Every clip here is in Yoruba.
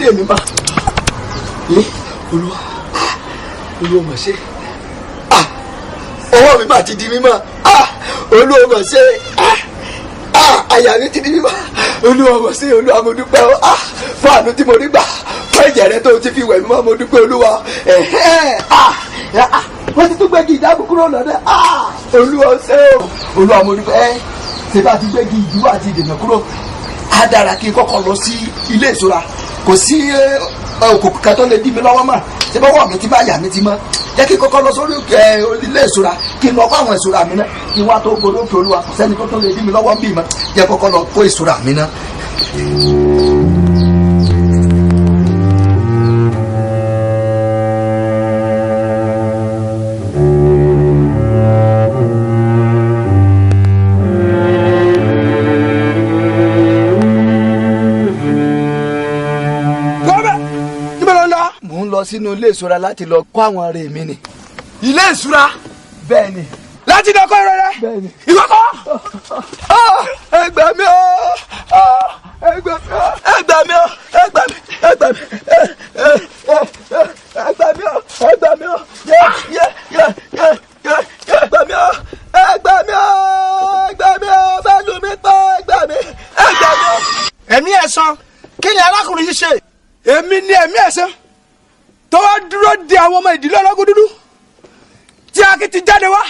dé mi mà olúwa mà ṣe ọwọ́ mi mà ti di mímọ́ olúwa mà ṣe àyà mi ti di mímọ́ olúwa mà ṣe olúwa mo dúpẹ́ fún àánú tí mo rí gbà fún ẹ̀jẹ̀ rẹ tó ti fi wẹ̀ mímọ́ mo dúpẹ́ olúwa wọ́n ti tún gbẹ́gi ìdáàbò kúrò lọ́dẹ olúwa ṣe olúwa mo dúpẹ́ ṣe bá ti gbẹ́gi ìdíwọ́ àti ìdènà kúrò á dára kí n kọ́kọ́ lọ sí ilé ìṣura kò sí òkùnkùn kan tó lè dí mi lọ́wọ́ mà ṣé bọ́wọ́ mi ti bá yà mí ti mọ́ jẹ́ kí n kọ́kọ́ lọ sórí ilé ìṣura kí n lọ kó àwọn ìṣura mi náà kí n wá tó gbọdọ̀ òkè olúwa kò sẹ́ni tó lè dí mi lọ́wọ́ bí mọ́ jẹ́ kọ́kọ́ lọ kó ìṣura mi náà. Sínú ilé ìṣura láti lọ kó àwọn ará mi ni. Ilé ìṣura. Bẹ́ẹ̀ ni. Láti lọ kó irọ́ rẹ. Bẹ́ẹ̀ ni. Ìkọ́kọ́. Ẹ gbà mí o ẹ gbà mí o ẹ gbà mí o ẹ gbà mí ẹ gbà mí ẹ gbà mí o ẹ gbà mí o ẹ gbà mí o ẹ gbà mí o ẹ gbà mí o bẹ́ẹ̀ lù mí pa ẹ gbà mí ẹ gbà mí o. Ẹ̀mí ẹ̀san kí ni arákùnrin yìí ṣe? Èmi ni ẹ̀mí ẹ̀san tó wá dúró de àwọn ọmọ ìdílé ọlọ́gùn dúdú tí a kì í ti jáde wá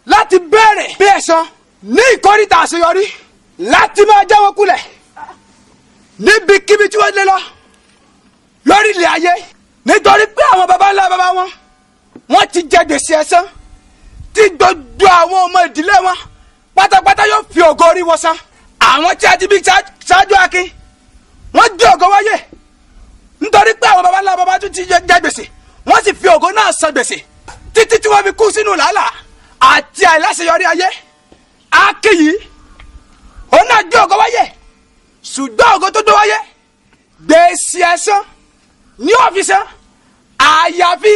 láti bẹ̀rẹ̀ bí ẹ̀san ní ìkórìtà àṣeyọrí láti máa já wọn kulẹ̀ níbikíbi tí wọ́n lé lọ lórí ilẹ̀ ayé nítorí pé àwọn baba ńlá baba wọn wọ́n ti jẹ gbèsè ẹ̀san tí gbogbo àwọn ọmọ ìdílé wọn pátápátá yóò fi ògo orí wọn san. Àwọn tí a ti bí ṣáájú akin wọ́n gbé ògo wáyé nítorí pé àwọn baba ńlá baba tún ti jẹ gbèsè wọ́n sì fi ògo náà san gbèsè títí tí wọ́n fi kú sínú làálàá àti àìláṣeyọrí ayé. Akin yìí òun náà gbé ògo wáyé ṣùgbọ́n ògo tó dé wáyé gbèsè ẹ̀san ní ọ́fíìsì àyàfi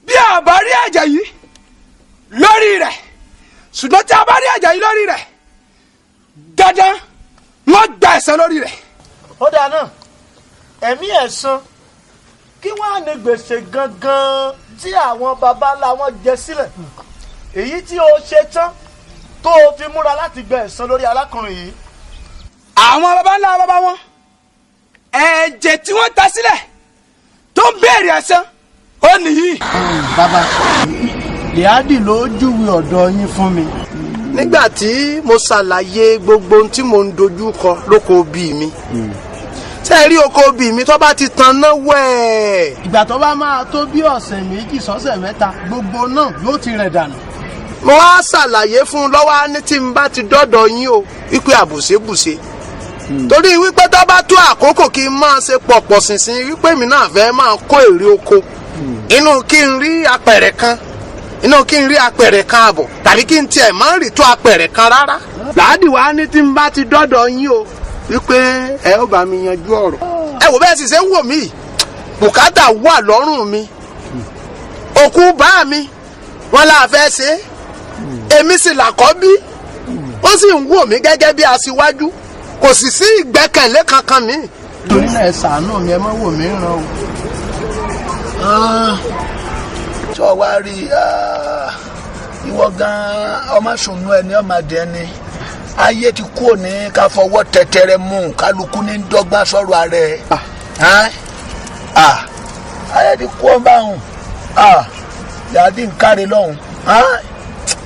bí a bá rí ẹ̀jẹ̀ yìí lórí rẹ̀ ṣùgbọ́n tí a bá rí ẹ̀jẹ̀ yìí lórí rẹ̀ dandan wọ́n gba ẹ̀san lórí rẹ̀. Ó dáa náà ẹ̀mí ẹ̀san kí wọ́n á ní gbèsè gangan tí àwọn baba ńlá wọn jẹ sílẹ̀ èyí tí o ṣe tán tó o fi múra láti gba ẹ̀san lórí arákùnrin yìí. Àwọn baba ńlá baba wọn ẹ̀jẹ̀ tí wọ́n ta sílẹ̀ tó ń béèrè ẹ̀san ó nìyí. Bàbá Líádì ló júwe ọ̀dọ̀ yín fún mi. Nígbà tí mo ṣàlàyé gbogbo ohun tí mo ń dojú kọ lóko bí mi ṣe rí oko bí mi tó bá ti tan náà wẹ̀. Ìgbà tó bá máa tó bí ọ̀sẹ̀ méjì sọ́sẹ̀ mẹ́ta gbogbo náà yóò ti rẹ̀ dànù. Mo wá ṣàlàyé fún un lọ́wọ́ ní tí n bá ti dọ́dọ̀ yín o wípé àbùṣebùṣe torí wípé tó bá tó àkókò kí n máa ṣe pọ̀pọ̀ ṣìnṣìn wípé mi náà fẹ́ máa kó èrè oko inú kí n rí apẹ̀rẹ̀ kan àbọ̀ tàbí kí n tiẹ̀ máa rí tó apẹ̀rẹ̀ kan rárá. Láàdì wá ní tí n bá ti dọ́dọ̀ yín o wípé ẹ ó bá mi yanjú ọ̀rọ̀. Ẹ wò bẹ́ẹ̀ sì ṣe ń wò mí bùkátà wà lọ́rùn mi òkú bá mi wọn là fẹ́ ṣe èmi sì làkọ́bí ó sì ń wò mí gẹ́gẹ́ bí aṣíwájú kò sì sí ìgbẹ́kẹ̀lé kankan mi. Torí náà ẹ ṣàánú mi ẹ má wò mí ràn o. Sọ wá rí ìwọ gan ọmọ sùnú ẹni ọmọdé ẹni ayé ti kú òní ká fọwọ́ tẹ̀tẹ̀rẹ̀ mú kálukú ní dọ́gba sọ̀rọ̀ ààrẹ ayé ti kú ọba ọ̀hún Líádì ń kárí lọ́hùn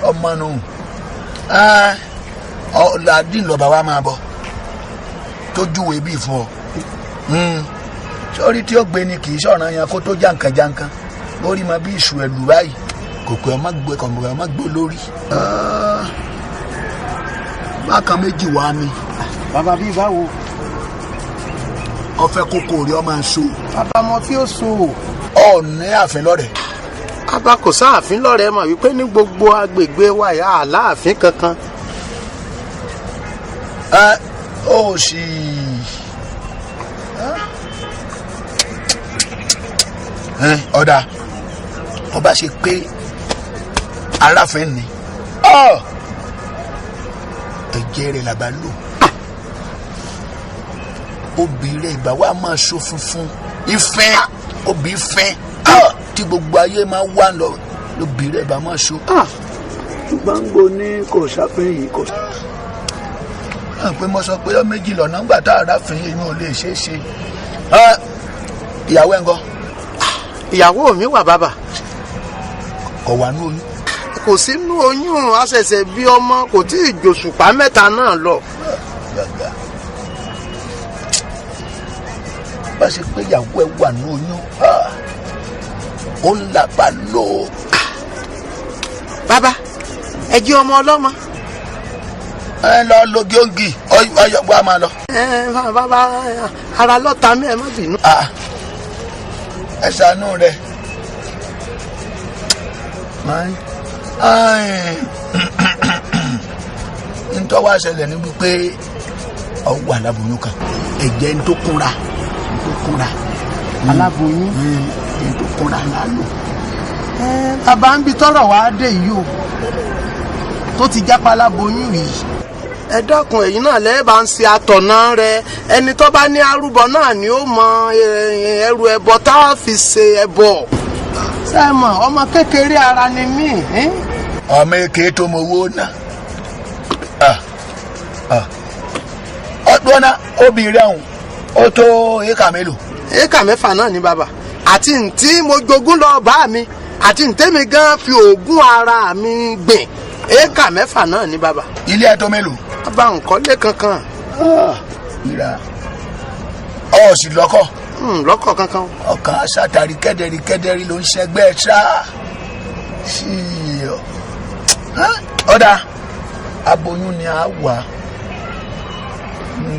ọmọ nù Líádì lọ́ba wa máa bọ̀ tó júwèé bí fún ọ sórí tí ó gbé ni kì í sọ̀rọ̀ yẹn kó tó jàǹkànjàǹkàn lórí ma bí ìṣù ẹ̀lú báyìí kòkò ọmọ gbé lórí. Bákan méjì wá mi. Bàbá bíi báwo. Ọfẹ kókó rí ọmọ so. Bàbá mo fi ó so. Ọ̀ní ààfin lọ́rẹ̀. Bàbá kò sáàfin lọ́rẹ̀ mọ̀ wípé ní gbogbo agbègbè wa yà á láàfin kankan. Ó sì. Ọ̀dà ọba ṣe pé aráfin ni. Ẹ̀jẹ̀ rẹ̀ làbá lò obìnrin ìgbà wa máa so funfun ìfẹ́ obì fẹ́ tí gbogbo ayé máa wá lọ lóbìnrin ìgbà máa so. gbàngbò ní kò ṣàfihàn yìí kò. pé mo sọ pé ọ méjì lọ́nà ńgbà tá a rà fìyìn inú ò lè ṣeé ṣe. ìyàwó ẹ̀ ń gọ́. ìyàwó mi wà bàbá. kò wà ní oyún. kò sínú oyún a ṣẹ̀ṣẹ̀ bí ọmọ kò tí ì jòṣùpá mẹ́ta náà lọ. bá ṣe pé ìyàwó ẹ̀ wà ní oyún ó ń làbà lò. bàbá ẹ jí ọmọ ọlọ́mọ. ẹ lọ lógi ògì ọyọgbọ a máa lọ. bàbá ara lọ́ta mi ẹ má bínú. ẹ ṣàánú rẹ. ntọ́ wá ṣẹlẹ̀ ní wípé ọwọ́ aláboyún kan ẹ̀jẹ̀ ń tó kúnra aláboyún ń tó kúnra lálò. bàbá ń bi tọrọ wá dé yìí o tó ti jápa aláboyún yìí. ẹ dákun ẹ̀yin náà lẹ́ẹ̀ bá ń ṣe àtọ̀nà rẹ ẹni tó bá ní arúbọ náà ni ó mọ ẹrù ẹbọ tá a fi ṣe ẹbọ. sẹ́mọ̀ ọmọ kékeré ara ni mí. ọmọ èké tó mọ owó náà ọdún náà obìnrin ọ̀hún ó tó éka mélòó. éka mẹ́fà náà ni bàbá àti ntí mo jogún lọ bá mi àti ntẹ́mi gan fi oògùn ara mi gbìn éka mẹ́fà náà ni bàbá. ilé ẹ̀ tó mélòó. bàbá nǹkan lé kankan. ìrà ọ̀ sì lọ́kọ̀. lọ́kọ̀ kankan. ọkàn aṣátàrí kẹ́dẹ̀rí ló ń ṣẹgbẹ́ ṣá. ọ̀dà aboyún ni a wà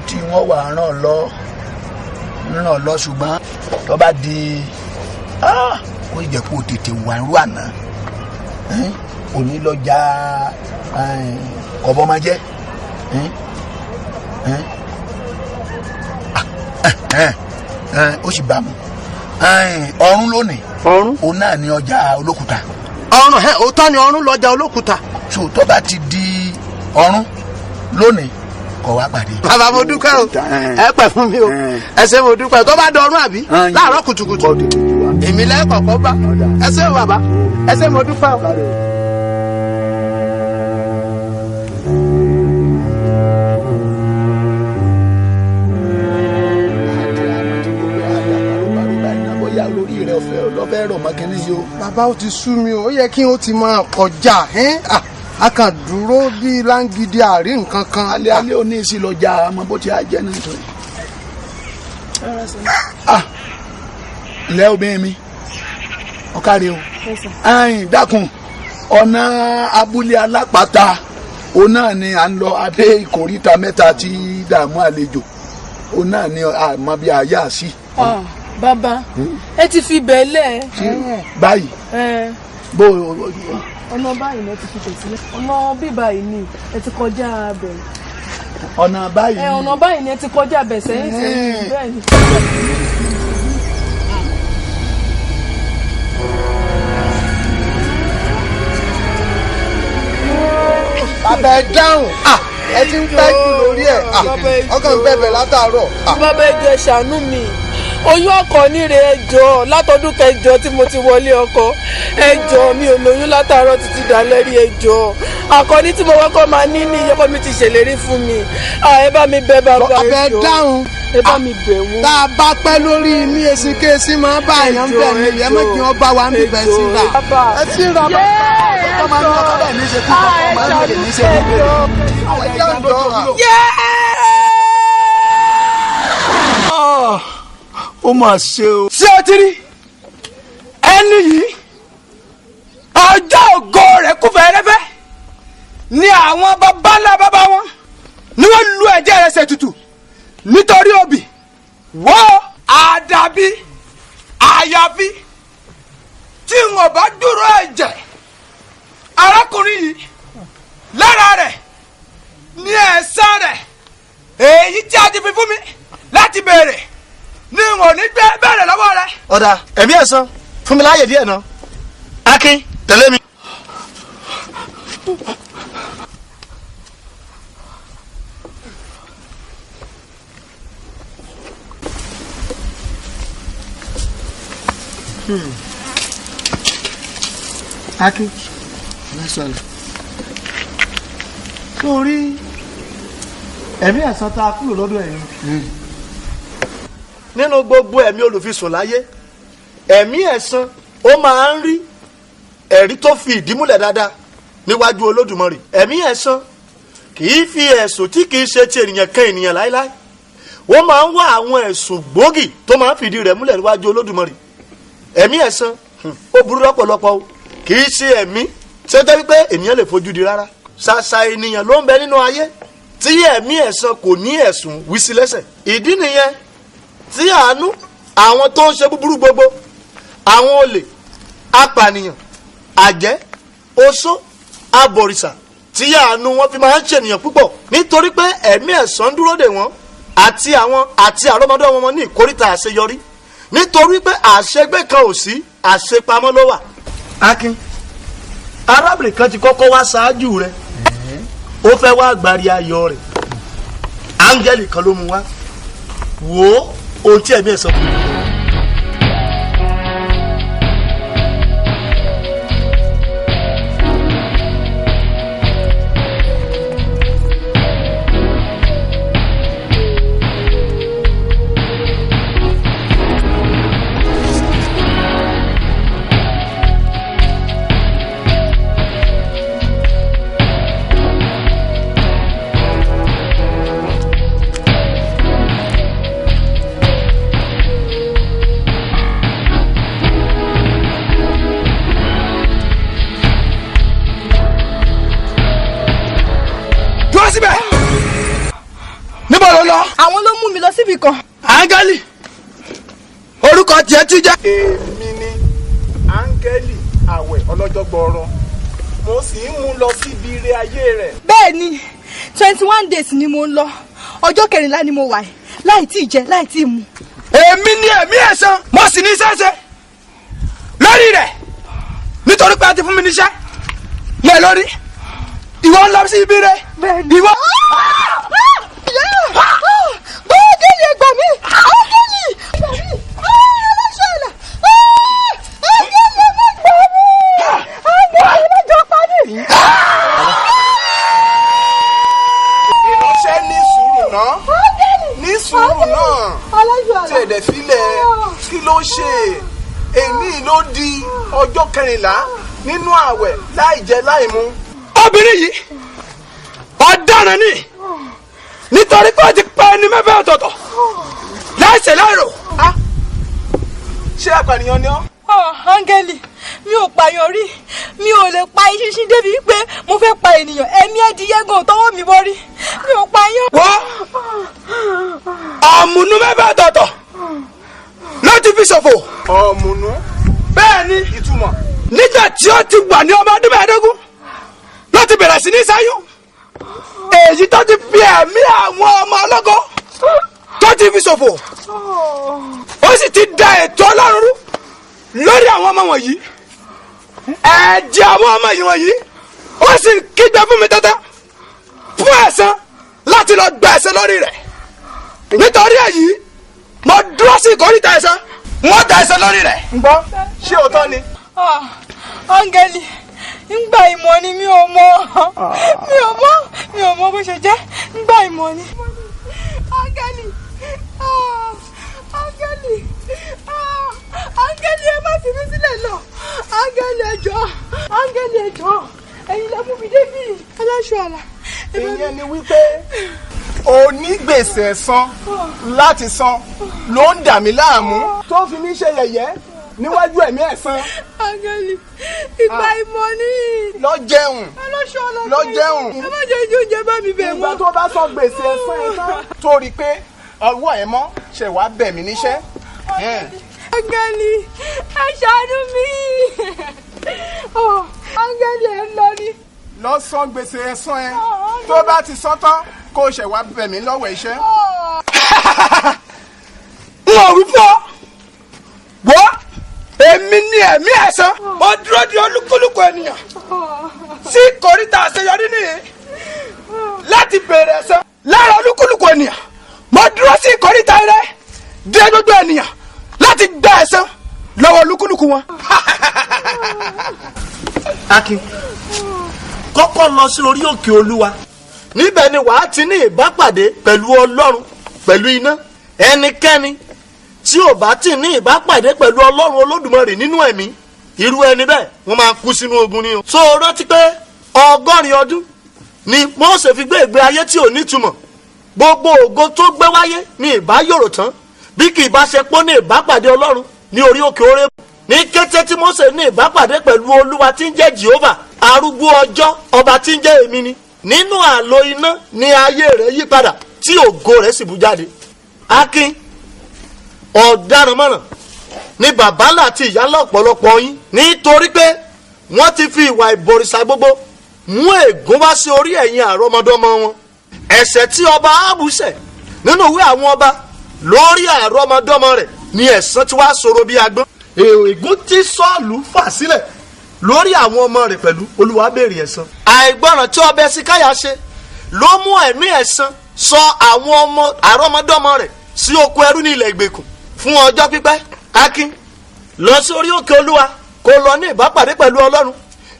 tí wọ́n wà ràn lọ ṣùgbọ́n tó bá di kó jẹ́ kó tètè wà ń rú àná òní lọ́jà ọ̀bọ máa jẹ́ ó sì bá mu ọ̀run lónìí òun náà ní ọjà olókùúta. ọ̀run òótọ́ ni ọ̀run lọ́jà olókùúta. so tó bá ti di ọ̀run lónìí kọ̀ wá pàdé. bàbá mo dúpẹ́ o ẹ pẹ̀ fún mi o ẹ ṣé mo dúpẹ́ tó bá dọ̀run àbí láàárọ̀ kùtùkùtù èmi lẹ́ẹ̀kọ̀ọ̀kan bá ẹ ṣé o bàbá ẹ ṣé mo dúpẹ́ o. bàbá ó ti sú mi o ó yẹ kí n ó ti máa kọjá a kàn dúró bíi láǹgídí àárín nǹkan kan. alẹ́ òní sí lọ́jà àmọ́ bó ti á jẹ́ nítorí. ilẹ̀ obìnrin mi ọ̀kárí o dákun ọ̀nà abúlé alápàtà òun náà ni à ń lọ adé ìkóríta mẹ́ta tí dààmú àlejò òun náà ni àmọ́ bí àyà sí. bàbá ẹ ti fi bẹ́ẹ̀ lẹ̀. báyìí bó ọ̀nà báyìí ni ẹ ti fi tẹ̀sílẹ̀ ọ̀nà bí báyìí ni ẹ ti kọjá bẹ̀rẹ̀. ọ̀nà báyìí ọ̀nà báyìí ni ẹ ti kọjá bẹ̀ sẹ́yìn bẹ́ẹ̀ ni. bàbá ẹ dáhùn ẹ ti ń pẹ́ jù lórí ẹ̀ ọkàn ń bẹ̀bẹ̀ látàárọ̀. bàbá ẹ jọ̀ọ́ ṣàánú mi oyún ọkọ níre ẹjọ́ látọdún kẹjọ tí mo ti wọlé ọkọ ẹjọ́ mi ò lóyún látàárọ̀ títí dalẹ́ rí ẹjọ́ àkọ́ní tí mo wọ́kọ́ máa ní ní ìyẹ́kọ́ mi ti ṣèlérí fún mi ẹ bá mi bẹ̀ bàbá ẹjọ́ ọbẹ̀ dáhùn ẹ bá mi bẹ̀ wọ́n. tá a bá pẹ́ lórí ní èsì kéésì máa bá àyàn ń bẹ̀ ní ìyẹn méjì wọn bá wa ń bíbẹ̀ sí ra ẹ sí ra bá ọmọ ní ọkọ bẹ́ẹ̀ ní í ṣe kú ọmọ ní ọkọ ní í ṣe kú àwọn ẹ̀jẹ̀ ń dọ̀ ó mà ṣe o. ṣé o ti rí ẹni yìí ọjọ́ ògo rẹ̀ kú fẹ́rẹ́fẹ́ ni àwọn baba ńlá baba wọn ni wọ́n lu ẹ̀jẹ̀ rẹ̀ ṣètùtù nítorí òbí wọ́ àdàbí àyàfi tí wọn bá dúró ẹ̀jẹ̀ arákùnrin yìí lára rẹ̀ ní ẹ̀san rẹ̀ èyí tí a ti fi fún mi láti béèrè ní wọn ò ní gbé bẹ̀rẹ̀ lọ́wọ́ rẹ. ọ̀dà ẹ̀mí ẹ̀san fún mi láàyè díẹ̀ náà Akin tẹ̀lé mi. Akin lẹ́sọ̀lẹ̀ sórí ẹ̀mí ẹ̀san tá a kúrò lọ́dọ̀ ẹ̀yin nínú gbogbo ẹ̀mí olùfisùn láyé ẹ̀mí ẹ̀san ó máa ń rí ẹ̀rí tó fi ìdí múlẹ̀ dáadáa níwájú Olódùmarè. Ẹ̀mí ẹ̀san kì í fi ẹ̀sùn tí kì í ṣe ti ènìyàn kan ènìyàn láéláé, wọ́n máa ń wá àwọn ẹ̀sùn gbòógì tó máa ń fìdí rẹ̀ múlẹ̀ níwájú Olódùmarè. Ẹ̀mí ẹ̀san ó burú lọ́pọ̀lọpọ̀ o, kì í ṣe ẹ̀mí tí ó jẹ́ wípé ènìyàn lè fojú di rárá. Ṣàṣà ènìyàn ló ń bẹ nínú ayé tí ẹ̀mí ẹ̀san kò ní ẹ̀sùn wí sí lẹ́sẹ̀. Ìdí nìyẹn tí àánú àwọn tó ń ṣe búburú gbogbo, àwọn olè, apànìyàn, àjẹ́, oṣó, abọ̀rìṣà, tí àánú wọn fi máa ń ṣènìyàn púpọ̀ nítorí pé ẹ̀mí ẹ̀san dúró dè wọ́n àti àwọn àti àrọ́mọdọ́mọ wọn ní ìkórìtà àṣeyọrí, nítorí pé àṣegbé kan ò sí, àṣepamọ́ ló wà. Akin, arábìnrin kan ti kọ́kọ́ wá ṣáájú rẹ̀, ó fẹ́ wá gbàrí ayọ̀ rẹ̀, áńgẹ́lì kan ló mú wá. Wò ó ohun tí ẹ̀mí ẹ̀san fún mi. Àwọn ló mú mi lọ síbi kan. Áńgẹ́lì, orúkọ tiẹ̀ ti jẹ́. Èmi ni áńgẹ́lì àwẹ̀ ọlọ́jọ́ gbọọrọ, mo sì ń mú lọ síbi ire ayé rẹ̀. Bẹ́ẹ̀ni 21 days ni mo ń lọ, ọjọ́ 14 ni mo wà láì tí ì jẹ láì tí ì mu. Èmi ni ẹ̀mí ẹ̀san, mo sì ní sẹ́sẹ́ lórí rẹ̀ nítorí pé a ti fún mi níṣẹ́ yẹ lórí. Ìwọ ń lọ sí ibi rẹ̀. Ìwọ. Áńgẹ́lì ẹ gbà mí! Áńgẹ́lì ẹ gbà mí! Aláṣẹ́lá! Áńgẹ́lì ẹ má gbà mí! Áńgẹ́lì ẹ má jọ pa mí! Ìránṣẹ́ ní sùúrù náà. Ní sùúrù náà. Tí èdè filẹ̀ kí ló ṣe? Èní ló di ọjọ́ 14 nínú ààwẹ̀ láì jẹ láì mu. Obìnrin yìí ọ̀daràn ni nítorí pé ó ti pa ẹni mẹ́fẹ́ ọ̀tọ̀ọ̀tọ̀ láìṣẹ̀ láìrò. Ṣé apànìyàn ni ọ́? Áńgẹ́lì, mi ò pààyàn rí, mi ò lè pa ìṣinṣin débi pé mo fẹ́ pa ènìyàn. Ẹ̀mí ẹ̀dìyẹ́gàn tọwọ́ mi bọ́ rí, mi ò pààyàn. Wọ́n ọ̀mùnú mẹ́fẹ́ ọ̀tọ̀ọ̀tọ̀ ló ti fi ṣòfò. Ọ̀mùnú? Bẹ́ẹ̀ ni Ìtumọ̀? nígbà tí ó ti wà ní ọmọ ọdún 15 ló ti bẹ̀rẹ̀ sí ní sáyún. Èyí tó ti fi ẹ̀mí àwọn ọmọ ọlọ́gọ́ tó ti fi ṣòfò, ó sì ti da ètò Ọlọ́run rú lórí àwọn ọmọ wọ̀nyí. Ẹ̀jẹ̀ àwọn ọmọ yìí wọ̀nyí ó sì kígbe fún mi tẹ́tẹ́ fún ẹ̀san láti lọ gba ẹ̀san lórí rẹ̀. Nítorí èyí mo dúró sí ìkórìtà ẹ̀san, wọ́n da ẹ̀san lórí rẹ̀. ń gbọ́ ṣé òótọ́ ni? Áńgẹ́lì, ńgbà ìmọ̀ ni mi ò mọ̀ bó ṣe jẹ́, ńgbà ìmọ̀ ni. Áńgẹ́lì, Áńgẹ́lì, Áńgẹ́lì ẹ má fi mí sílẹ̀ lọ. Áńgẹ́lì ẹ jọ̀ọ́, Áńgẹ́lì ẹ jọ̀ọ́, ẹ̀yin lẹ mú mi débí Aláṣẹ́lá. Ìyẹn ni wípé onígbèsè ẹ̀san láti san ló ń dà mí láàmú tó fi mí ṣe yẹ̀yẹ́ níwájú ẹ̀mí ẹ̀san. Áńgẹ́lì, ìgbà ìmọ̀ ni. Lọ jẹun. Aláṣẹ́lá Lọ jẹun. ẹ má jẹ́ ojú oúnjẹ bá mi bẹ̀ Ìgbà wọ́n. tó bá san gbèsè ẹ̀san ẹ̀ tán tó rí i pé ọwọ́ ẹ̀ mọ́ ṣe wàá bẹ̀ mí níṣẹ́. Áńgẹ́lì, ẹ ṣàánú mi. Áńgẹ́lì ẹ ń lọ ni. Lọ san gbèsè ẹ̀san ẹ̀ tó bá ti san tán kó o ṣe wàá bẹ̀ mí lọ́wọ́ iṣẹ́. N ò wí fún ọ. Wọ́n èmi ni ẹ̀mí ẹ̀san. Ó dúró di olúkúlùkù ènìyàn sí ìkórìtà àṣeyọrí nìyí láti bèrè ẹ̀san lára olúkúlùkù ènìyàn. Mo dúró sí ìkórìtà rẹ dé gbogbo ènìyàn láti gba ẹ̀san lọ lọ́wọ́ olúkúlùkù wọn. Akin kọ́kọ́ lọ sí orí òkè Olúwa níbẹ̀ ni wàá ti ní ìbápàdé pẹ̀lú Ọlọ́run pẹ̀lú iná. Ẹnikẹ́ni tí ò bá ti ní ìbápàdé pẹ̀lú Ọlọ́run Olódùmarè nínú ẹ̀mí, irú ẹni bẹ́ẹ̀ wọ́n máa kú sínú ogun ni o. So rántí pé 100 ọdún ni Mósè fi gbé ìgbé ayé tí ò nítumọ̀. Gbogbo ògo tó gbé wáyé ni ìbá yòrò tán bí kì í bá ṣe pọ́ ní ìbápàdé Ọlọ́run ní orí òkè Hórébù. Ní kété tí Mósè ní ìbápàdé pẹ̀lú Olúwa tí ń jẹ́ Jèhófà, arúgbó ọjọ́, ọba tí ń jẹ́ èmi ni. Nínú àlò iná ni ayé rẹ̀ yí padà tí ògo rẹ̀ sì bú jáde. Akin ọ̀daràn mọ̀ràn ni bàbálà àti ìyálà ọ̀pọ̀lọpọ̀ yín, nítorí pé wọ́n ti fi ìwà ìbọ̀rìṣà gbogbo mú ègún wá sí orí ẹ̀yin àrọ́mọdọ́mọ wọn. Ẹ̀ṣẹ̀ tí ọba Áhábù ṣẹ̀ nínú ìwé àwọn ọba lórí àrọ́mọdọ́mọ rẹ̀ ni ẹ̀san tí wàá sọ̀rọ̀ bí agbọ́n. Ègún tí Sọ́ọ̀lù fà sílẹ̀ lórí àwọn ọmọ rẹ̀ pẹ̀lú Olúwa béèrè ẹ̀san. Àìgbọràn tí ọba Ẹsíkáyà ṣe ló mú ẹ̀mí ẹ̀san sọ àwọn ọmọ àrọ́mọdọ́mọ rẹ̀ sí oko ẹrú ní ilẹ̀ ìgbèkùn fún ọjọ́ pípẹ́. Akin lọ sí orí òkè Olúwa kó lọ ní ìbápàdé pẹ̀lú Ọlọ́run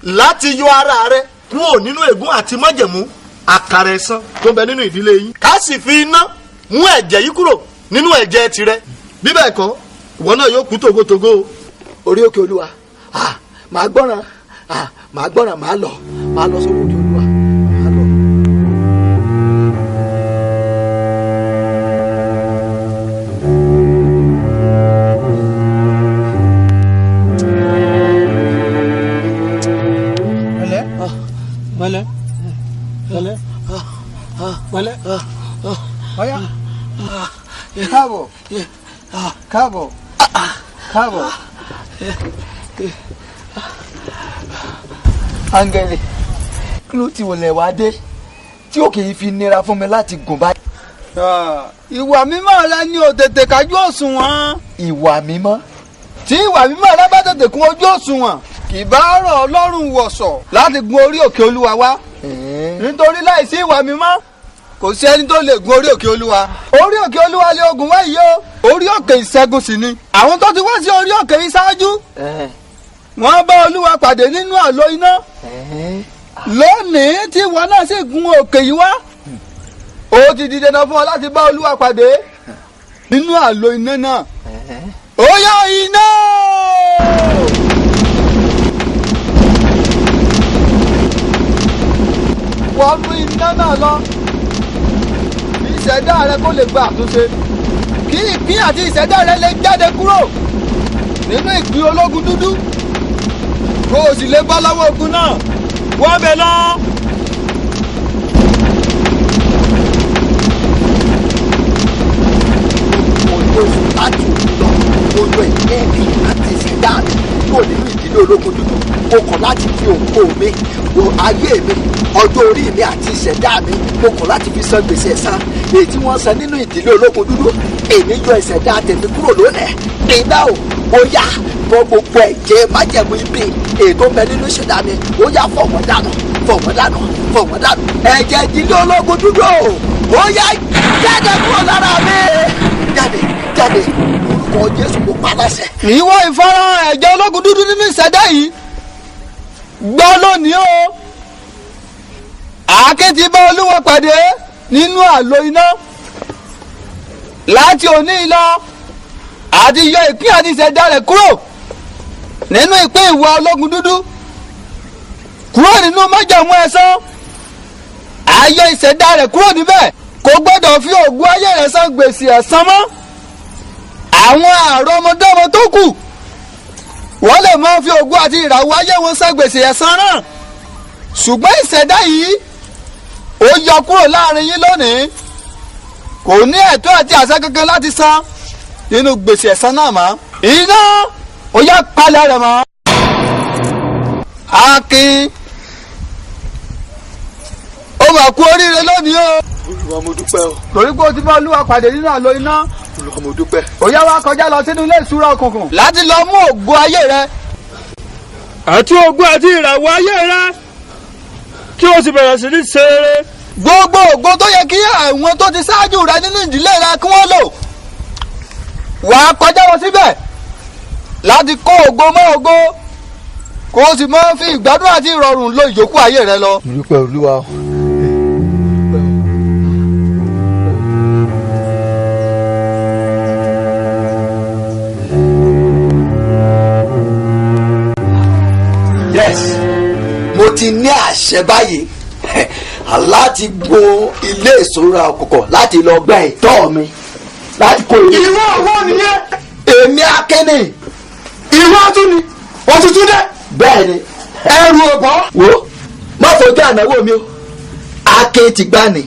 láti yọ ara rẹ kúrò nínú ègún àti májẹ̀mú àkàrà ẹ̀san tó ń bẹ nínú ìdílé yín. Ká sì fi iná mú ẹ̀jẹ̀ yìí kúrò nínú ẹ̀jẹ̀ tirẹ̀. Bí bẹ́ẹ̀ kọ́ ìwọ náà yóò kú tògótògó. Orí òkè Olúwa màá gbọ́ràn màá lọ sórí òkè Olúwa màá lọ. Mọ́lẹ̀ ọ̀yá káàbọ̀ Áńgẹ́lì kí ló ti wọlé wá dé tí ó kì í fi nira fún mi láti gùn báyìí. ìwà mímọ́ rẹ ni ò tètè kájú òṣùwọ̀n. Ìwà mímọ́. tí ìwà mímọ́ rẹ bá tètè kún ojú òṣùwọ̀n kì bá rọ̀ Ọlọ́run wọ̀sọ̀ láti gun orí òkè Olúwa wá. Nítorí láìsí ìwà mímọ́ kò sí ẹni tó lè gun orí òkè Olúwa. Orí òkè Olúwa lé ogun wáyé o, orí òkè ìṣẹ́gun sì ni. Àwọn tó ti wá sí orí òkè yìí ṣáájú wọ́n bá Olúwa pàdé nínú àlò iná. Lónìí tí ìwọ náà sì gun òkè yìí wá, ó ti di dandan fún ọ láti bá Olúwa pàdé nínú àlò iná náà. Ó yá iná! Wọnú iná náà lọ kí ìṣẹ̀dá rẹ kó lè gba àtúnṣe, kí ìpín àti ìṣẹ̀dá rẹ lè jáde kúrò nínú ìpín ológun dúdú, kó o sì lè bọ́ lọ́wọ́ ogun náà. Wọ́n bẹ̀ lọ. Oṣù láti òkú lọ ojú ẹ̀mí àti ìṣẹ̀dá mi kúrò nínú ìdílé ológun dúdú. Mo kọ̀ láti fi òkú mi wo ayé mi, ọjọ́ orí mi àti ìṣẹ̀dá mi. Mo kọ̀ láti fi san gbèsè ẹ̀san èyí tí wọ́n san nínú ìdílé ológun dúdú. Èmi yọ ìṣẹ̀dá tèmi kúrò lónìí. Iná o, ó yá fọ gbogbo ẹ̀jẹ̀ májẹ̀mú ibi èyí tó ń bẹ nínú ìṣẹ̀dá mi. Ó yá fọ̀ wọ́n dànù, fọ̀ wọ́n dànù, fọ̀ wọ́n dànù. Ẹ̀jẹ̀ ìdílé ológun dúdú o, ó yá jáde kúrò lára mi. Jáde orúkọ Jésù kò pa láṣẹ. Ìwọ ìfarahàn ẹ̀jẹ̀ ológun dúdú nínú ìṣẹ̀dá yìí gbọ́ lónìí o. Àáké ti bá Olúwa pàdé nínú àlò iná. Láti òní lọ àti yọ ìpín àti ìṣẹ̀dá rẹ̀ kúrò nínú ìpín ìwà ológun dúdú, kúrò nínú májẹ̀mú ẹ̀san. Àyọ ìṣẹ̀dá rẹ̀ kúrò níbẹ̀, kò gbọ́dọ̀ fi ògùn ayé rẹ̀ san gbèsè ẹ̀san mọ́. Àwọn àrọ́mọdọ́mọ tó kù wọ́n lè máa fi ògùn àti ìràwọ̀ ayé wọn san gbèsè ẹ̀san náà, ṣùgbọ́n ìṣẹ̀dá yìí ó yọ kúrò láàrin yín lónìí, kò ní ẹ̀tọ́ àti àṣẹ kankan láti san nínú gbèsè ẹ̀san náà mọ́. Iná ó yá palẹ̀ rẹ̀ mọ́. Akin ó mà kú oríire lónìí o. Olúwa mo dúpẹ́ o. Torí pé o ti bá Olúwa pàdé nínú àlò iná. Olúwa mo dúpẹ́. Ó yá wá kọjá lọ sínú ilé ìṣúra òkùnkùn láti lọ mú ògo ayé rẹ àti ògo àti ìràwọ̀ ayé rẹ, kí o sì bẹ̀rẹ̀ sí ní ṣe rere. Gbogbo ògo tó yẹ kí àwọn tó ti ṣáájú rẹ nínú ìdílé rẹ kí wọ́n lò, wàá kọjá lọ síbẹ̀ láti kó ògo mọ́ ògo kó o sì máa fi ìgbádùn àti ìrọ̀rùn lo ìyókù ayé rẹ lọ. dúpẹ́ olúwa. yes mo ti ní àṣẹ báyìí láti gbo ilé ìṣúra òkùnkùn láti lọ gba ẹ̀tọ́ mi láti kó ìwé. ìwọ ọwọ́ nìyẹn. èmi akéde. ìwọ tún ni òtútù dẹ. bẹ́ẹ̀ ni. ẹrù ọgbọ́n. wo má fojú ànáwó mi o ake ti gbá ni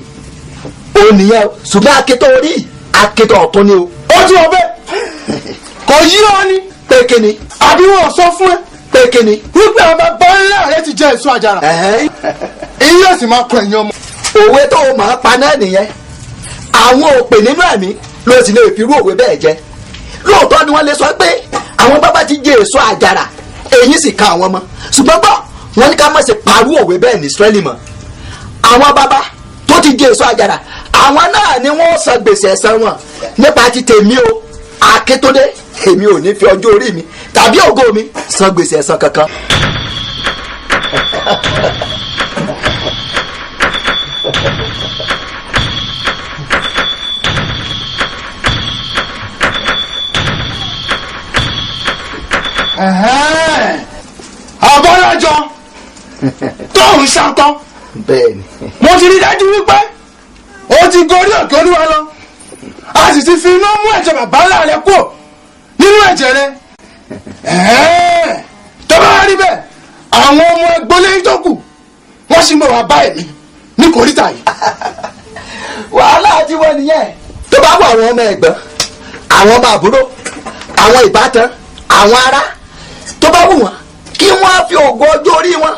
o nìyẹn o ṣùgbọ́n ake tó rí ake tó ọ̀tún ni o. ó tún ọbẹ̀ kò yí ọ ni. pé kíni. àbí wọn sọ fún ẹ. pé kíni. wípé àwọn bàbá ńlá rẹ ti jẹ èso àjàrà. èyí yóò sì máa kọ ẹ̀yìn ọmọ. òwe tó o máa pa náà nìyẹn àwọn òpè nínú ẹ̀mí ló sì lè fi irú òwe bẹ́ẹ̀ jẹ lóòótọ́ ni wọ́n lè sọ pé àwọn bàbá ti jẹ èso àjàrà èyí sì ka àwọn ọmọ ṣùgbọ́n gbọ́ wọ́n ní ká má ṣe parú òwe bẹ́ẹ̀ ní Ísírẹ́lì mọ́ àwọn bàbá tó ti jẹ èso àjàrà àwọn náà ni wọ́n san gbèsè ẹ̀san wọn nípa ti tèmi o Akíntúndé èmi ò ní fi ọjọ́ orí mi tàbí ògo mi san gbèsè ẹ̀san kankan. àbọ̀lájọ tó ń ṣàtọ́. bẹ́ẹ̀ni. mo ti rí dájú wípé o ti gorí òkè olúwa lọ a sì ti fi iná mú ẹ̀jẹ̀ bàbá ńlá rẹ kúrò nínú ẹ̀jẹ̀ rẹ. tó bá rí bẹ́ẹ̀ àwọn ọmọ ẹgbọ́lé tó kù wọ́n sì mọ̀ wá bá ẹ̀mí ní kòríta yìí. wàhálà àti wọn nìyẹn. tó bá wọ àwọn ọmọ ẹ̀gbọ́n àwọn ọmọ àbúrò àwọn ìbátan àwọn ará tó bá wù wọ́n kí wọ́n fi ògo ọjọ́ orí wọn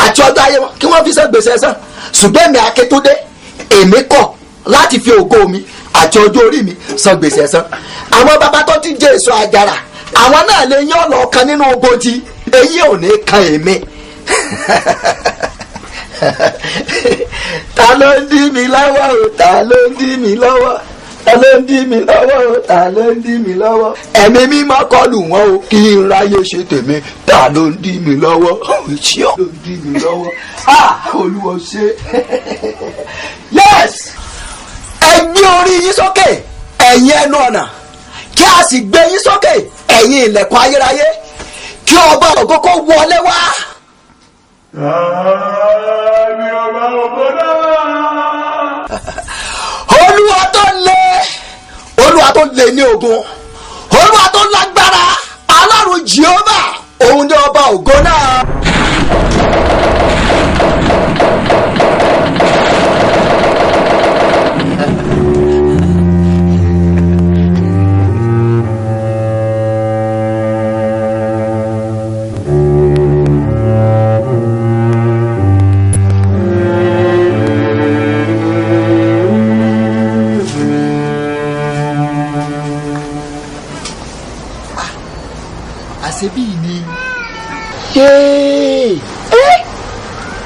àti ọjọ́ ayé wọn kí wọ́n fi san gbèsè ẹ̀san ṣùgbọ́n èmi Akíntúndé èmi kọ̀ láti fi ògo mi àti ọjọ́ orí mi san gbèsè ẹ̀san. àwọn bàbá tó ti jẹ èso àjàrà àwọn náà lè yán lọ kan nínú ogójì èyí ò ní kan èmi. ta ló ń dí mi lọ́wọ́ o ta ló ń dí mi lọ́wọ́ ta ló ń dí mi lọ́wọ́ o ta ló ń dí mi lọ́wọ́. ẹ̀mí mímọ́ kọlù wọn o kí n ráyè ṣe tèmi ta ló ń dí mi lọ́wọ́ ṣé ọ ló ń dí mi lọ́wọ́. Olúwa ṣe. yes ẹ gbé orí yín sókè ẹ̀yin ẹnu ọ̀nà kí a sì gbé yín sókè ẹ̀yin ilẹ̀kùn ayérayé kí ọba ògo kó wọlé wá. àmì ọba ògo náà. Olúwa tó lé ní ogun Olúwa tó lágbára Ọlọ́run Jèhófà òun ni ọba ògo náà.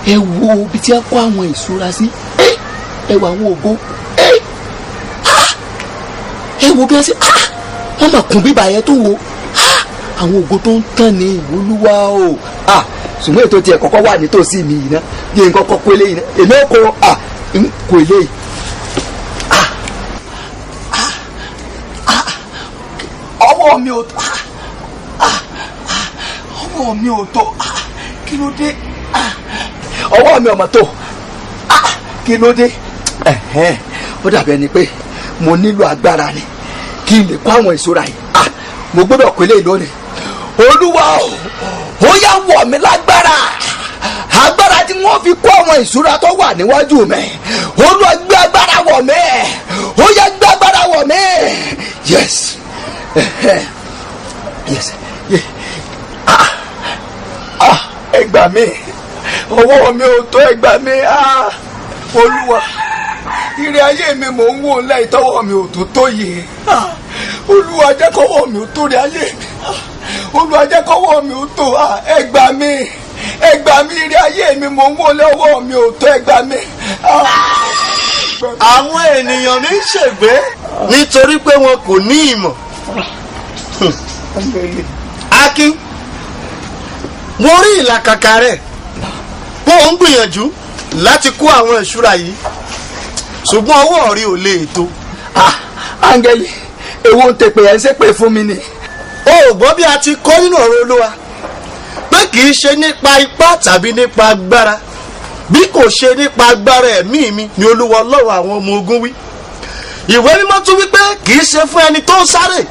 ẹ wo ibi tí a kó àwọn ìṣúra sí ẹ wo àwọn ògo ẹ wo bí wọ́n ṣe wọ́n máa kún bíbá yẹn tó wo àwọn ògo tó ń tàn ní Olúwa o ṣùgbọ́n ètò tiẹ̀ kọ́kọ́ wà nítòsí mi yìí ná bí n kọ́kọ́ kó eléyìí ná èmi ò kó n kó eléyìí ọwọ́ mi ò tó ọwọ́ mi ò tó kí ló dé ọwọ́ mi ọmọ tó kí ló dé ó dàbí ẹni pé mo nílò agbára ni kí n lè kó àwọn ìṣúra yìí mo gbọ́dọ̀ kó eléyìí lónìí Olúwa ó yá wọ̀ mí lágbára agbára tí wọ́n fi kó àwọn ìṣúra tó wà níwájú mi Olúwa gbé agbára wọ̀ mí ó yá gbé agbára wọ̀ mí yes yes ẹ gbà mí ọwọ́ mi ò tó ẹ gbà mí Olúwa ire ayé mi mò ń wò lẹ́yìn tọ́wọ́ mi ò tó tó yìí Olúwa jẹ́ kọ́wọ́ mi ò tó rí ayé mi Olúwa jẹ́ kọ́wọ́ mi ò tó ẹ gbà mí ire ayé mi mò ń wò lọ́wọ́ mi ò tó ẹ gbà mí. àwọn ènìyàn mi ń ṣègbé nítorí pé wọn kò ní ìmọ̀ Akin, mo rí ìlàkàkà rẹ̀ bó ń gbìyànjú láti kó àwọn ìṣúra yìí ṣùgbọ́n ọwọ́ rí ò lè tó. áńgẹ́lì èwo ń tèpè ẹ̀ ń ṣépè fún mi ni. o ò gbọ́ bí a ti kọ́ nínú ọ̀rọ̀ Olúwa pé kì í ṣe nípa ipá tàbí nípa agbára bí kò ṣe nípa agbára ẹ̀mí mi ni Olúwa Ọlọ́run àwọn ọmọ ogun wí. Ìwé mímọ́ tún wí pé kì í ṣe fún ẹni tó ń sáré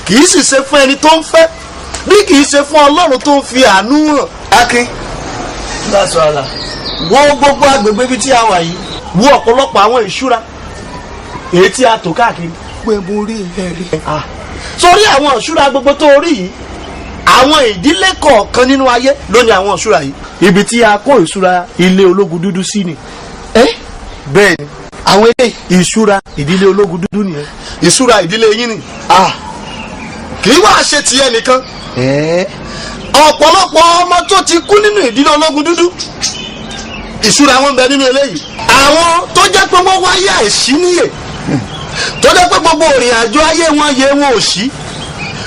kì í sì ṣe fún ẹni tó ń fẹ́ bí kì í ṣe fún Ọlọ́run tó ń fi àánú hàn. Akin, wo gbogbo agbègbè ibi tí a wà yìí, wo ọ̀pọ̀lọpọ̀ àwọn ìṣúra èyí tí a tò káàkiri. pé mo rí ẹ̀rí. Sórí àwọn ìṣúra gbogbo tó rí yìí, àwọn ìdílé kọ̀ọ̀kan nínú ayé ló ní àwọn ìṣúra yìí. Ibi tí a kó ìṣúra ilé ológun dúdú sí ni. Bẹ́ẹ̀ ni àwọn ilé ìṣúra ìdílé ológun dúdú nìyẹn. Ìṣúra ìdílé yín ni. Kì í wá ṣe tiẹ̀ nìkan. Ọ̀pọ̀lọpọ̀ ọmọ tó ti kú nínú ìdílé ológun dúdú ìṣúra wọn bẹ nínú eléyìí. Àwọn tó jẹ́ pé wọ́n wáyé àìsí níyè tó jẹ́ pé gbogbo ìrìn àjò ayé wọn yẹ wọn ò sí,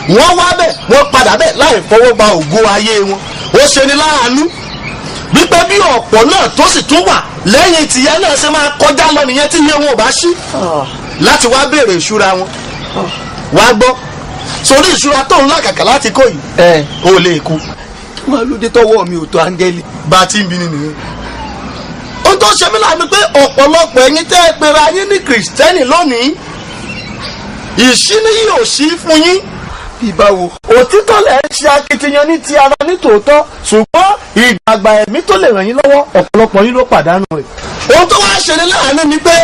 wọ́n wá bẹ̀ wọ́n padà bẹ̀ láì fọwọ́ ba ògo ayé wọn. Ó ṣe ni láàánú wípé bí ọ̀pọ̀ náà tó sì tún wà lẹ́yìn tìyẹ́ náà ṣe máa kọjá lọ nìyẹn tí iye wọn ò bá ṣí láti wá béèrè ìṣúra wọn. Wá gbọ́ sórí ìṣúra tó ń làkàkà láti kó yìí ó lè kú. máa lóde tọwọ́ mi ò tó áńgẹ́lì. Bá a ti ń bi ni nìyẹn. Ohun tó ṣe mí láàánú pé ọ̀pọ̀lọpọ̀ ẹ̀yin tẹ́ ẹ pera yín ní kìrìsìtẹ́nì lónìí ìṣíní yìí ò sí fún yín. bí báwo. Òtítọ́ lẹ̀ ń ṣe akitiyan ní ti ara ní tòótọ́ ṣùgbọ́n ìdàgbà ẹ̀mí tó lè ràn yín lọ́wọ́ ọ̀pọ̀lọpọ̀ yín ló pàdánù rẹ̀. Ohun tó wá ṣe ní láàánú ni pé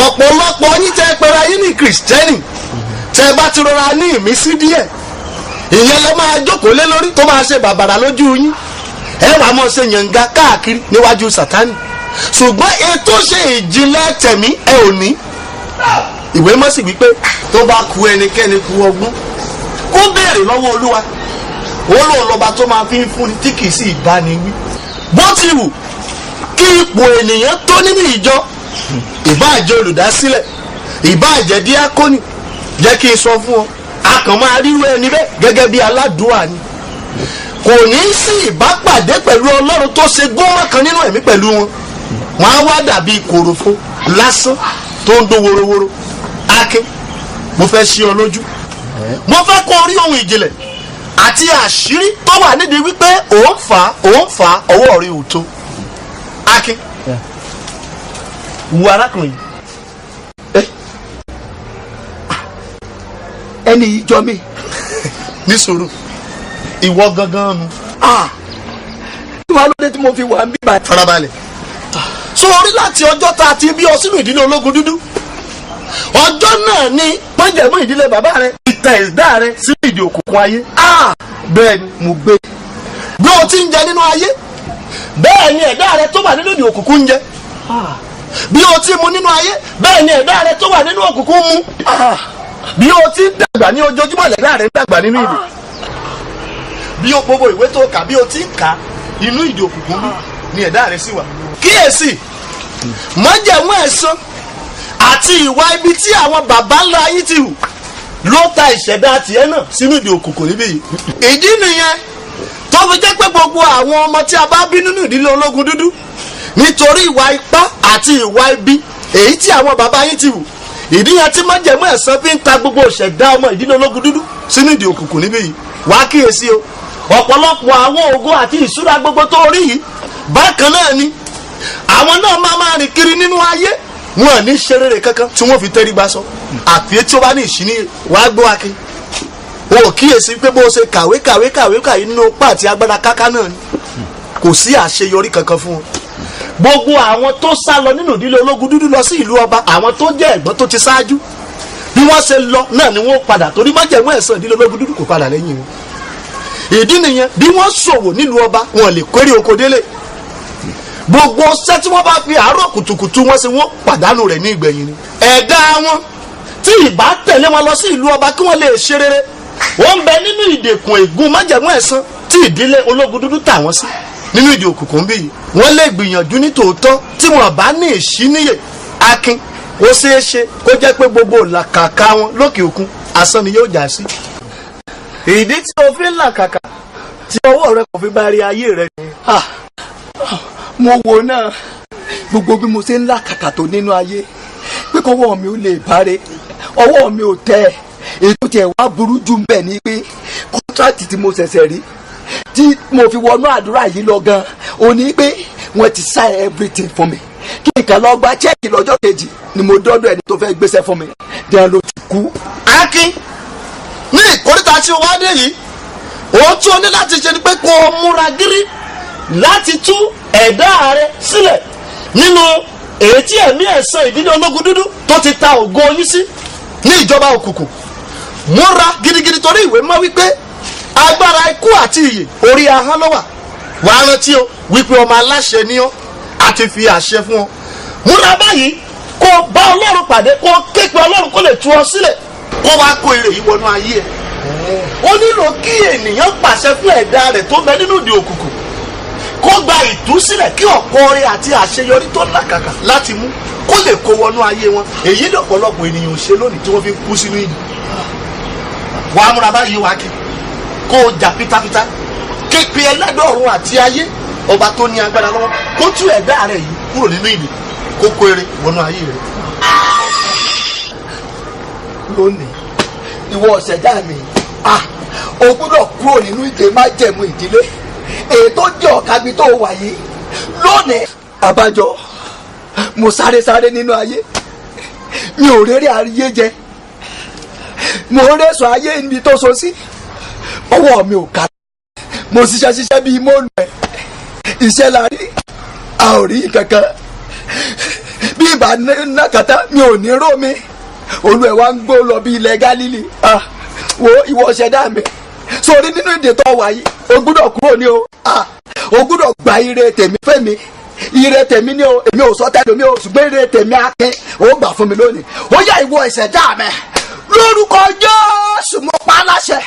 ọ̀pọ̀lọpọ̀ yín tẹ́ ẹ pera yín ní kìrìsìtẹ́nì tẹ́ ẹ bá ti rọra ní ìmísí díẹ̀ ìyẹn lọ máa jókòó lé lórí tó máa ṣe bàbàrà lójú yín ẹ wàá mọ̀ ṣe yànga káàkiri níwájú Sátánì ṣùgbọ́n ètò ṣe ìjìnlẹ̀ tẹ̀mí ẹ ò ní. Ìwé mọ́ sí wípé tó bá ku ẹnikẹ́ni ku ọgbọ́n kó béèrè lọ́wọ́ Olúwa ó lóun lọ́ba tó máa fi ń fúnni tí kì í sì bá ni wí. Bó ti wù kí ipò ènìyàn tó nínú ìjọ ìbáà jẹ́ olùdásílẹ̀ ìbáà jẹ́ díákónì jẹ́ kí n sọ fún ọ a kàn máa ríru ẹni bẹ́ẹ̀ gẹ́gẹ́ bí aládùúà ni. Kò ní sí ìbápàdé pẹ̀lú Ọlọ́run tó ṣe gómà kan nínú ẹ̀mí pẹ̀lú wọn. Wọ́n á wá dàbí kòròfo lásán tó ń dó worowóró. Akin, mo fẹ́ ṣí ọ lójú. Mo fẹ́ kó rí ohun ìjìnlẹ̀ àti àṣírí tó wà nídìí wípé òun fà ọwọ́ rẹ̀ ò tó. Akin, wo arákùnrin yìí. ẹni ìjọ mi. Ní sùúrù ìwọ gangan nu. tí wàá lóde tí mo fi wà ń bíbá. Farabalẹ̀. Sórí láti ọjọ́ tá a ti bí ọ sínú ìdílé ológun dúdú ọjọ́ náà ni pọ́njẹ̀mú ìdílé bàbá rẹ ìtàn ẹ̀dá rẹ sínú ìdí òkùnkùn ayé. Bẹ́ẹ̀ ni mo gbé. Bí o ti ń jẹ nínú ayé bẹ́ẹ̀ ni ẹ̀dá rẹ tó wà nínú ìdí òkùnkùn ń jẹ. Bí o ti mu nínú ayé bẹ́ẹ̀ ni ẹ̀dá rẹ tó wà nínú òkùnkùn mu. Bí o ti ń dàgbà ní ojoojúmọ́ lẹ̀dá rẹ ń dàgbà nínú ìdí. Bí o gbogbo ìwé tó kà bí o ti ń kà inú ìdí òkùnkùn mu ni ẹ̀dá rẹ sì wà. Kíyèsí májẹ̀mú ẹ̀san àti ìwà ibi tí àwọn baba ńlá yín ti hù ló ta ìṣẹ̀dá tiẹ̀ náà sínú ìdí òkùnkùn níbí yìí. Ìdí nìyẹn tó fi jẹ́ pé gbogbo àwọn ọmọ tí a bá bí nínú ìdílé ológun dúdú nítorí ìwà ipá àti ìwà ibi èyí tí àwọn baba yín ti hù ìdí yẹn tí májẹ̀mú ẹ̀san fi ń ta gbogbo ìṣẹ̀dá ọmọ ìdílé ológun dúdú sínú ìdí òkùnkùn níbí yìí. Wàá kíyèsí o ọ̀pọ̀lọpọ̀ àwọn ògo àti ìṣúra gbogbo tó rí yìí bákan náà ni àwọn náà máa rìn kiri nínú ayé wọn ní ṣe rere kankan tí wọ́n fi tẹ́rí gbá sọ àfi tí ó bá ní ìṣíní wàá gbọ́ Akin. O ò kíyèsí pé bó o ṣe kàwé nínú pàtí agbára káká náà ni kò sí àṣeyọrí kankan fún wọn. Gbogbo àwọn tó sá lọ nínú ìdílé ológun dúdú lọ sí ìlú ọba àwọn tó jẹ́ ẹ̀gbọ́n tó ti ṣáájú bí wọ́n ṣe lọ náà ni wọ́n padà torí májẹ̀mú ẹ̀san ìdílé ológun dúdú kò padà lẹ́yìn wọn. Ìdí nìyẹn bí wọ́n ṣòwò nílùú ọba wọn lè kórè oko délé gbogbo ṣẹ́ tí wọ́n bá fi àárọ̀ kùtùkùtù wọn sí wọ́n pàdánù rẹ̀ ní ìgbẹ̀yìn ni. Ẹ̀dá wọn tí ìbá tẹ̀lé wọn lọ sí ìlú ọba kí wọ́n lè ṣe rere ó ń bẹ nínú ìdèkùn ègún májẹ̀mú ẹ̀san tí ìdílé ológun dúdú tà wọ́n sí nínú ìdí òkùnkùn bí yìí. Wọ́n lè gbìyànjú ní tòótọ́ tí wọ́n bá ní ìṣíníyè. Akin, ó ṣeé ṣe kó jẹ́ pé gbogbo làkàkà wọn lókè òkun asán ni yóò já sí. ìdí tí o fi ń làkàkà tí ọwọ́ rẹ kò fi bá rí ayé rẹ. mo wò náà gbogbo bí mo ṣe ń làkàkà tó nínú ayé pé kọ́wọ́ mi ò lè báre ọwọ́ mi ò tẹ́ ètò tiẹ̀ wá burú jù ń bẹ̀ ni pé kọ́ńtrátì tí mo ṣẹ̀ṣẹ̀ rí tí mo fi wọnú àdúrà yìí lọ gan ó ní pé wọ́n ti sign everything fún mi kí nǹkan lọ gba chẹ́ẹ̀kì lọ́jọ́ kejì ni mo dọ́dọ̀ ẹni tó fẹ́ gbéṣẹ́ fún mi díẹ̀ ló ti kú. Akin ní ìkórìtà tí o wá dé yìí òun tí o ní láti ṣe ni pé kó o múra gírí láti tú ẹ̀dá rẹ sílẹ̀ nínú èyí tí ẹ̀mí ẹ̀san ìdílé ológun dúdú tó ti ta ògo yín sí ní ìjọba òkùnkùn. Múra gidigidi torí ìwé mọ́ wípé agbára ikú àti ìyè orí ahọ́n ló wà. Wàá rántí o wípé ọmọ aláṣẹ ni ọ́ àti fi àṣẹ fún ọ. Múra báyìí kó o bá Ọlọ́run pàdé kó o ké pe Ọlọ́run kó lè tú ọ sílẹ̀ kó wá kó ire yìí wọnú ayé ẹ. Ó nílò kí ènìyàn pàṣẹ fún ẹ̀dá rẹ̀ tó bẹ nínú ìdè òkùnkùn kó gba ìtúsílẹ̀ kí ọ̀pọ̀ oore àti àṣeyọrí tó làkàkà láti mú kó lè kó wọnú ayé wọn. Èyí lọ́pọ̀lọpọ̀ ènìyàn ṣe lónìí tí wọ́n fi kú sínú ìdè. Wàá múra báyìí wá kí kó o jà pitapita képe ẹlẹ́dọ̀ ọ̀run àti ayé ọba tó ní agbára lọ́wọ́ kó tú ẹ̀dá rẹ̀ yìí kúrò nínú ìdè kó kó ire wọnú ayé rẹ̀. lónìí ìwọ ọ̀sẹ̀dá mi o gbọ́dọ̀ kúrò nínú ìdè májẹ̀mú ìdílé èyí tó jẹ́ ọ̀kábi tó wà yìí lónìí. àbájọ mo sáré nínú ayé mi ò réré ayé jẹ mo rẹ́sọ̀ ayé níbi tó so sí ọwọ́ mi ò ká mo ṣiṣẹ́ bíi mọ́ọ̀nù ẹ̀ iṣẹ́ la rí a ò rí kankan bí ìbá nàkàtà mi ò ní ró mi olú ẹ̀ wá ń gbó lọ bí ilẹ̀ Gálílì wo ìwọ ṣẹ̀dá mi sórí nínú ìdè tó wà yìí o gbúdọ̀ kúrò ní o gbúdọ̀ gba ire tèmi fẹ́ mi ire tèmi ni o èmi ò sọ tẹ́lẹ̀ mi ò ṣùgbọ́n ire tèmi Akin o gbà fún mi lónìí ó yá ìwọ ìṣẹ̀dá mi lórúkọ Jésù mo pa á láṣẹ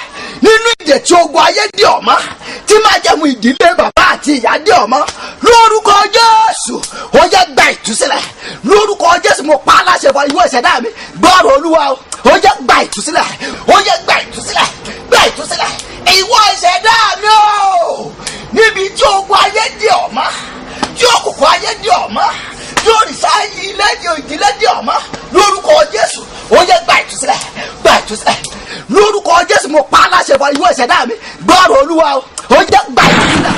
nínú ìdè tí ogun ayé dè ọ́ mọ́ tí májẹ̀mú ìdílé bàbá àti ìyá dè ọ́ mọ́ lórúkọ Jésù ó yá gba ìtúsílẹ̀ lórúkọ Jésù mo pa á láṣẹ fún ìwọ ìṣẹ̀dá mi gbọ́rọ̀ Olúwa ó yá gba ìtúsílẹ̀ ó yá gba ìtúsílẹ̀ gba ìtúsílẹ̀ ìwọ ìṣẹ̀dá mi o níbi tí ogun ayé dè ọ́ mọ́ tí òkùnkùn ayé dè ọ́ mọ́ tí òrìṣà ilé ìdílé dè ọ́ mọ́ lórúkọ Jésù ó yá gba ìtúsílẹ̀ lórúkọ Jésù mo pa á láṣẹ fún ìwọ ìṣẹ̀dá mi gbọ́rọ̀ Olúwa ó yá gba ìtúsílẹ̀.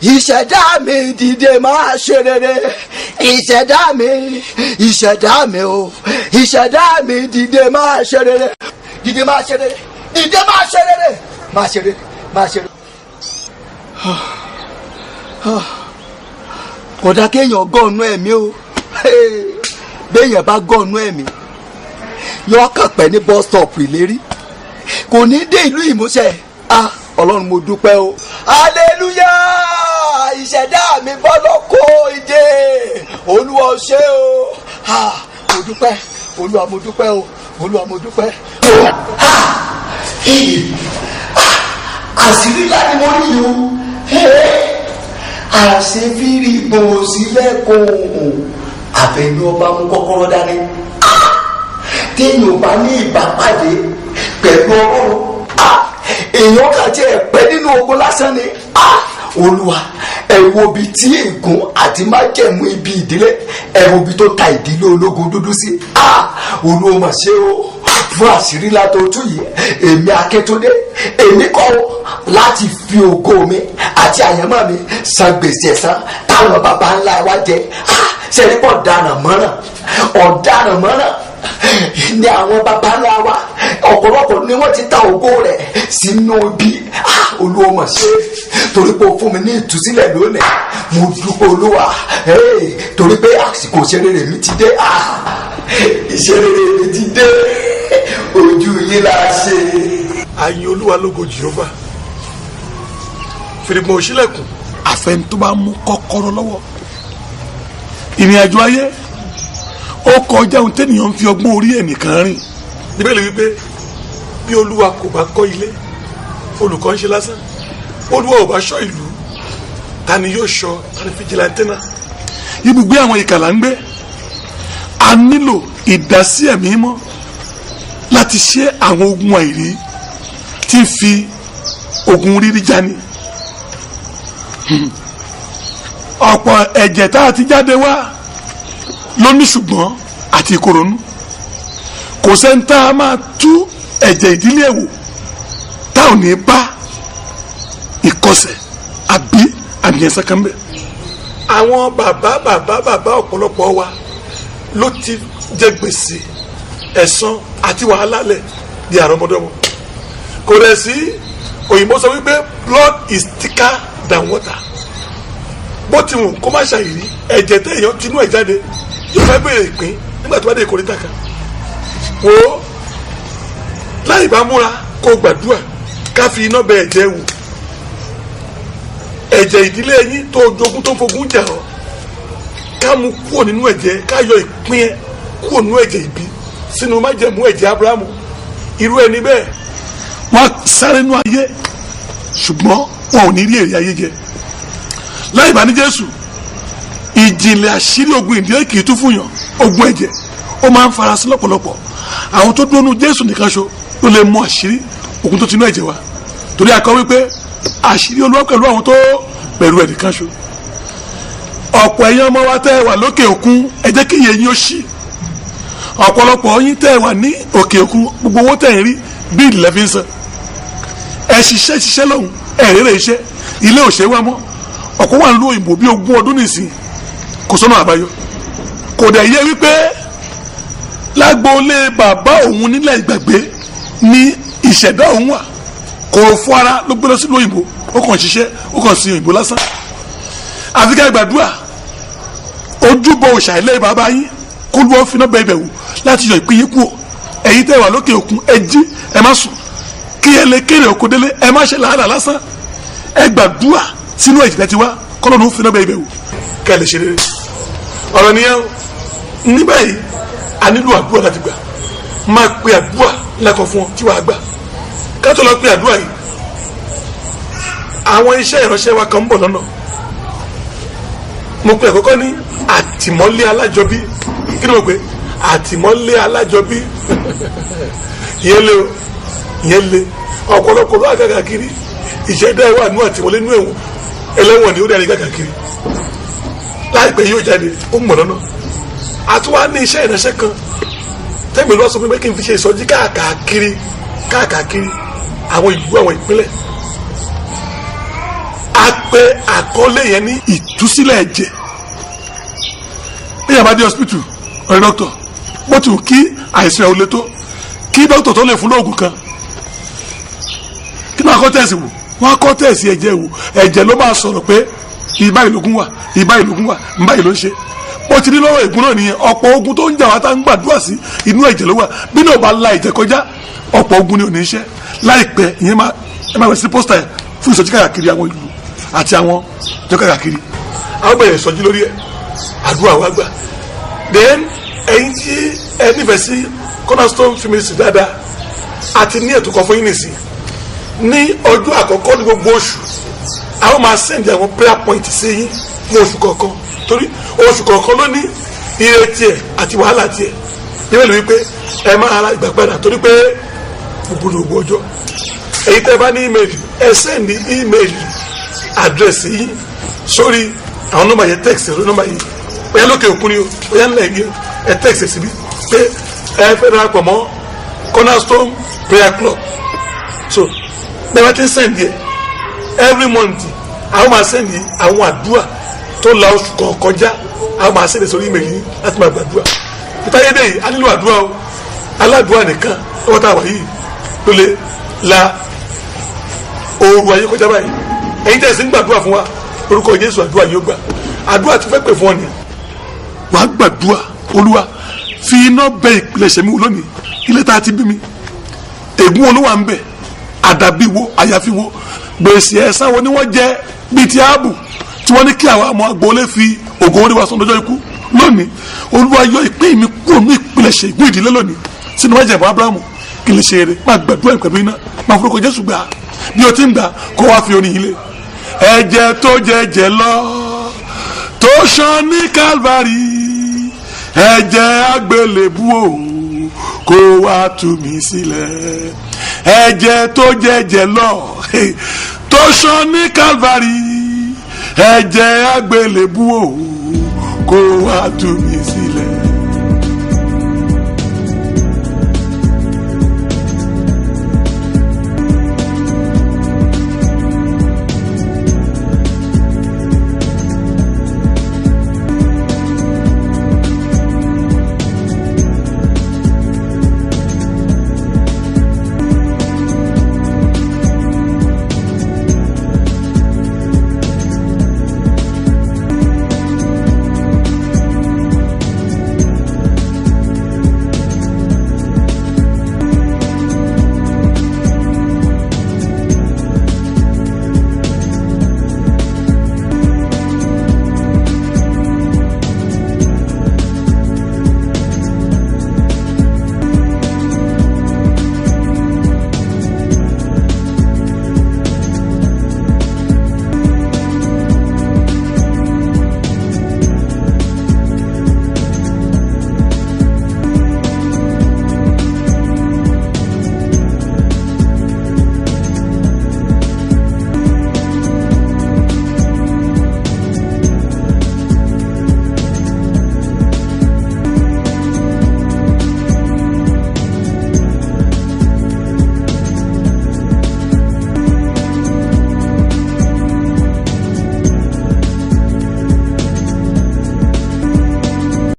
ìṣẹ̀dá mi dìde máa ṣe rere ìṣẹ̀dá mi o ìṣẹ̀dá mi dìde máa ṣe rere dìde máa ṣe rere dìde máa ṣe rere máa ṣe rere máa ṣe rere. kódà kéèyàn gọ́ọ̀nù ẹ̀mí o béèyàn bá gọ́ọ̀nù ẹ̀mí yọ kàn pẹ́ ní bus stop ìlérí kò ní dé ìlú ìmúṣẹ. Ọlọ́run mo dúpẹ́ o aleluya ìṣẹ̀dá mi bọ́lọ́ kó ìdè Olúwa ṣé o mo dúpẹ́ Olúwa mo dúpẹ́ o Olúwa mo dúpẹ́. àṣírí ńlá ni mo rí o àṣefírí bò sílẹ̀ kó àfẹnú ọba mú kọ́kọ́rọ́ dání téèyàn bá ní ìbápàdé pẹ̀lú Ọlọ́run èèyàn kà jẹ́ ẹ̀pẹ́ nínú ogun lásán ni Olúwa ẹ wo ibi tí ègún àti májẹ̀mú ibi ìdílé ẹ wo ibi tó ta ìdílé ológun dúdú sí Olúwa mà ṣe o fún àṣírí látò tú yìí èmi Akíntúndé èmi kọ́ láti fi ògo mi àti àyànmọ́ mi san gbèsè ẹ̀san táwọn baba ńlá wa jẹ ṣe ní pọ̀ ọ̀daràn mọ́ràn ní àwọn baba ńlá wa ọ̀pọ̀lọpọ̀ ni wọ́n ti ta ògo rẹ̀ sínú ibi Olúwa mà ṣe torí pé o fún mi ní ìtúsílẹ̀ lónìí mo dúpẹ́ Olúwa torí pé àsìkò ìṣeré mi ti dé ìṣeré mi ti dé ojú yín la ṣe. àyìn Olúwa lógo Jèhófà fìrìgbọ̀n òṣìlẹ̀kùn àfẹn tó bá mú kọ́kọ́rọ́ lọ́wọ́ ìrìn àjò ayé ó kọjá ohun tẹ́nìyàn ń fi ọgbọ́n orí ẹnìkan rìn. Bíbélì wípé bí olúwa kò bá kọ́ ilé olùkọ́ ń ṣe lásán, olúwa ò bá ṣọ́ ìlú ta ni yóò ṣọ́, ta ni fìjìláńtẹ́ náà. Ibùgbé àwọn ìkà là ń gbé. A nílò ìdásí ẹ̀mí mọ́ láti ṣe àwọn ogun àìrí tí ń fi ogun rírí jani. Ọ̀pọ̀ ẹ̀jẹ̀ tá a ti jáde wá ló ní ṣùgbọ́n àti ìkòrónú. Kò sẹ́ni tá a máa tú ẹ̀jẹ̀ ìdílé ẹ̀wò tá ò ní bá ìkọsẹ̀ àbí àmì ẹ̀sẹ̀ kan bẹ̀. Àwọn bàbá ọ̀pọ̀lọpọ̀ wa ló ti jẹ gbèsè ẹ̀san àti wàhálà lẹ̀ di àrọ́mọdọ́mọ. Kò rẹ̀ sí òyìnbó sọ wípé blood is thicker than water. Bó ti wù kó má ṣàyìrí ẹ̀jẹ̀ téèyàn tinú ẹ̀ jáde yóò fẹ́ bèrè ìpín nígbà tó bá dé ìkórìtà kan. Wo láì bá múra kó gbàdúrà ká fi iná bẹ ẹ̀jẹ̀ wò. Ẹ̀jẹ̀ ìdílé yín tó jogún tó fogun jà ọ́ ká mú kúrò nínú ẹ̀jẹ̀, ká yọ ìpín ẹ̀ kúrò nínú ẹ̀jẹ̀ ìbí sínú májẹ̀mú ẹ̀jẹ̀ Ábúráhámù. Irú ẹni bẹ́ẹ̀ wọ́n sáré nú ayé ṣùgbọ́n wọn ò ní rí èrè ayé jẹ. Láì bá ní Jésù ìjìnlẹ̀ àṣírí ogun ìdílé kì í tún fún yàn. Ogun ẹ̀jẹ̀ ó máa ń farasin lọ́pọ̀lọpọ̀. Àwọn tó dúró nú Jésù nìkan ṣo ló lè mọ àṣírí ogun tó ti nú ẹ̀jẹ̀ wa, torí a kọ wípé àṣírí Olúwa pẹ̀lú àwọn tó pẹ̀lú ẹ̀ nìkan ṣo. Ọ̀pọ̀ ẹ̀yin ọmọ wa tẹ́ ẹ wà lókè òkun ẹ jẹ́ kí iye yín ó ṣí. Ọ̀pọ̀lọpọ̀ yín tẹ́ ẹ wà ní òkè òkun gbogbo owó tẹ́ ẹ rí bíìlì lẹ́fí ń san. Ẹ ṣiṣẹ́ lọ́hùn ẹ rere iṣẹ́ ilé òṣè wa mọ́. Ọ̀pọ̀ wà ń lo òyìnbó bí 20 ọdún nìsín kò sọ́nà àbáyọ. Kò dẹ̀ yẹ wípé lágboolé bàbá òun nílẹ̀ ìgbàgbé ní ìṣẹ̀dá òun wà. Kò fún ara ló gbé lọ sí òyìnbó, ó kàn ṣiṣẹ́ ó kàn sin òyìnbó lásán. Àfi ká gbàdúrà ojúbọ òòṣà ilé bàbá yín kó lọ́ọ́ fi náà bẹ̀rẹ̀ wò láti yọ ìpín yín kúrò. Ẹ̀yin tẹ́ wà lókè òkun ẹ jí ẹ má sùn kí ẹ lè kéré òkú délé ẹ má ṣe làálàá lásán. Ẹ gbàdúrà sínú ẹ̀jẹ̀ tí wá kọ́lọ́ ló fi náà bẹ̀rẹ̀ wò kẹ́ ẹ lè ṣe rere. Ọ̀rọ̀ nìyẹn ní báyìí a nílò àdúrà láti gbà. Máa pe àdúrà lẹ́kọ̀ọ́ fún ọ tí wàá gbà. Ká tó lọ pe àdúrà yìí àwọn iṣẹ́ ìránṣẹ́ wa kan ń bọ̀ lọ́nà. Mo pe àkọ́kọ́ ní àtìmọ́lé alájọbí. Kí ni mo pe àtìmọ́lé alájọbí? Ìyẹn lé o, ìyẹn lé. Ọ̀pọ̀lọpọ̀ ló àgàgà kiri ìṣẹ̀dá ẹ̀ wà nú àtìmọ́lé nú ẹ̀wọ̀n ẹlẹ́wọ̀n ni ó dára gàgà kiri. Láìpẹ́ yóò jáde ó ń bọ̀ lọ́nà. Àtúwá ní iṣẹ́ ìránṣẹ́ kan tẹ́gbẹ̀ lọ́wọ́ sọ pé kí n fi ṣe ìsọjí káàkiri àwọn ìlú àwọn ìpínlẹ̀. A pe àkọlé yẹn ní ìtúsílẹ̀ ẹ̀jẹ̀. Bí yàrá dé hospital ọ̀rẹ́ dọ́kítọ̀ bó ti wù kí àìsàn ẹ̀ ò le tó kí dọ́kítọ̀ tó lè fún lóògùn kan kí wọ́n kọ́ tẹ̀sí wò wọ́n kọ́ tẹ̀sí ẹ̀jẹ̀ wò ẹ̀jẹ̀ ló máa sọ̀rọ̀ pé ìbá ìlógún wà ìbá ìló ń ṣe. Bó ti ní lọ́wọ́ ègún náà nìyẹn ọ̀pọ̀ ogun tó ń jà wá tá ń gbàdúrà sí inú ẹ̀jẹ̀ ló wà bí náà bá la ẹ̀jẹ̀ kọjá ọ̀pọ̀ ogun ni ò ní ṣe. Láìpẹ́ ìyẹn máa wẹ̀ sí pósítà fún ìsọjí káàkiri àwọn ìlú àti àwọn ìjọ káàkiri. Àwọn bẹ̀rẹ̀ ìsọjí lórí ẹ̀ àdúrà wa gbà. Then ẹ̀yin tí ẹ nífẹ̀ẹ́ sí Cornerstone Ministry dáadáa àti ní ètò kan fún yín nìsín ní ọjọ́ àkọ́kọ́ ní gbogbo oṣù àwọn máa sẹ́ndì àwọn prayer point sí yín ní oṣù kọ̀ọ̀kan torí oṣù kọ̀ọ̀kan ló ní ire tiẹ̀ àti wàhálà tiẹ̀ níbẹ̀ ló wípé ẹ máa ra ìgbà padà torí pé gbogbo ọjọ́ èyí tẹ́ bá ní ímeèlì ẹ sẹ́ndì ímeèlì àdírẹ́sì yín sórí àwọn nọ́mbà yẹn text lórí nọ́mbà yìí bóyá lókè òkun ni o bóyá ńlẹ̀ yìí ẹ text síbi pé ẹ fẹ́ darapọ̀ mọ́ Cornerstone Prayer Club so bẹ́ẹ̀ ti ń sẹ́ndì ẹ̀ every month àwọn máa sẹ́ndì àwọn àdúrà tó la oṣù kan kọjá àwọn máa sẹ́ndì sórí ímeèlì yín láti máa gbàdúrà ìtayédè yìí a nílò àdúrà o aládùúrà nìkan lọ́wọ́ tá a wà yìí ló lè la ooru ayé kọjá báyìí ẹ̀yin tẹ̀sí ń gbàdúrà fún wa orúkọ Jésù àdúrà yóò gbà àdúrà ti fẹ́ pè fún ọ ni wàá gbàdúrà Olúwa fi iná bẹ ìpilẹ̀ṣẹ̀ mi wò lónìí ilé tá a ti bí mi ègún olúwa ń bẹ àdàbí wo àyàfi wo gbèsè ẹ̀san wo ni wọ́n jẹ bíi ti ààbò tí wọ́n ní kí àwọn àmọ́ agboolé fi ògùn orí wa sọ lọ́jọ́ ikú lónìí Olúwa yọ ìpín mi kúrò ní ìpilẹ̀ṣẹ̀ ìgbó ìdílé lónìí sínú májẹ̀mú Ábúráhámù kí lè ṣe eré máa gbàdúrà pẹ̀lú iná máa forúkọ Jésù gbà bí o ti ń gbà kó wá fi orin yìí lé. ẹ̀jẹ̀ tó jẹ̀jẹ̀ lọ tó ṣàn ní Calvary ẹ̀jẹ̀ àgbélébú òun kó wá tú mi sílẹ̀. ẹ̀jẹ̀ tó jẹ̀jẹ̀ lọ tó ṣàn ní Calvary ẹ̀jẹ̀ àgbélébú òun kó wá tú mi sílẹ̀.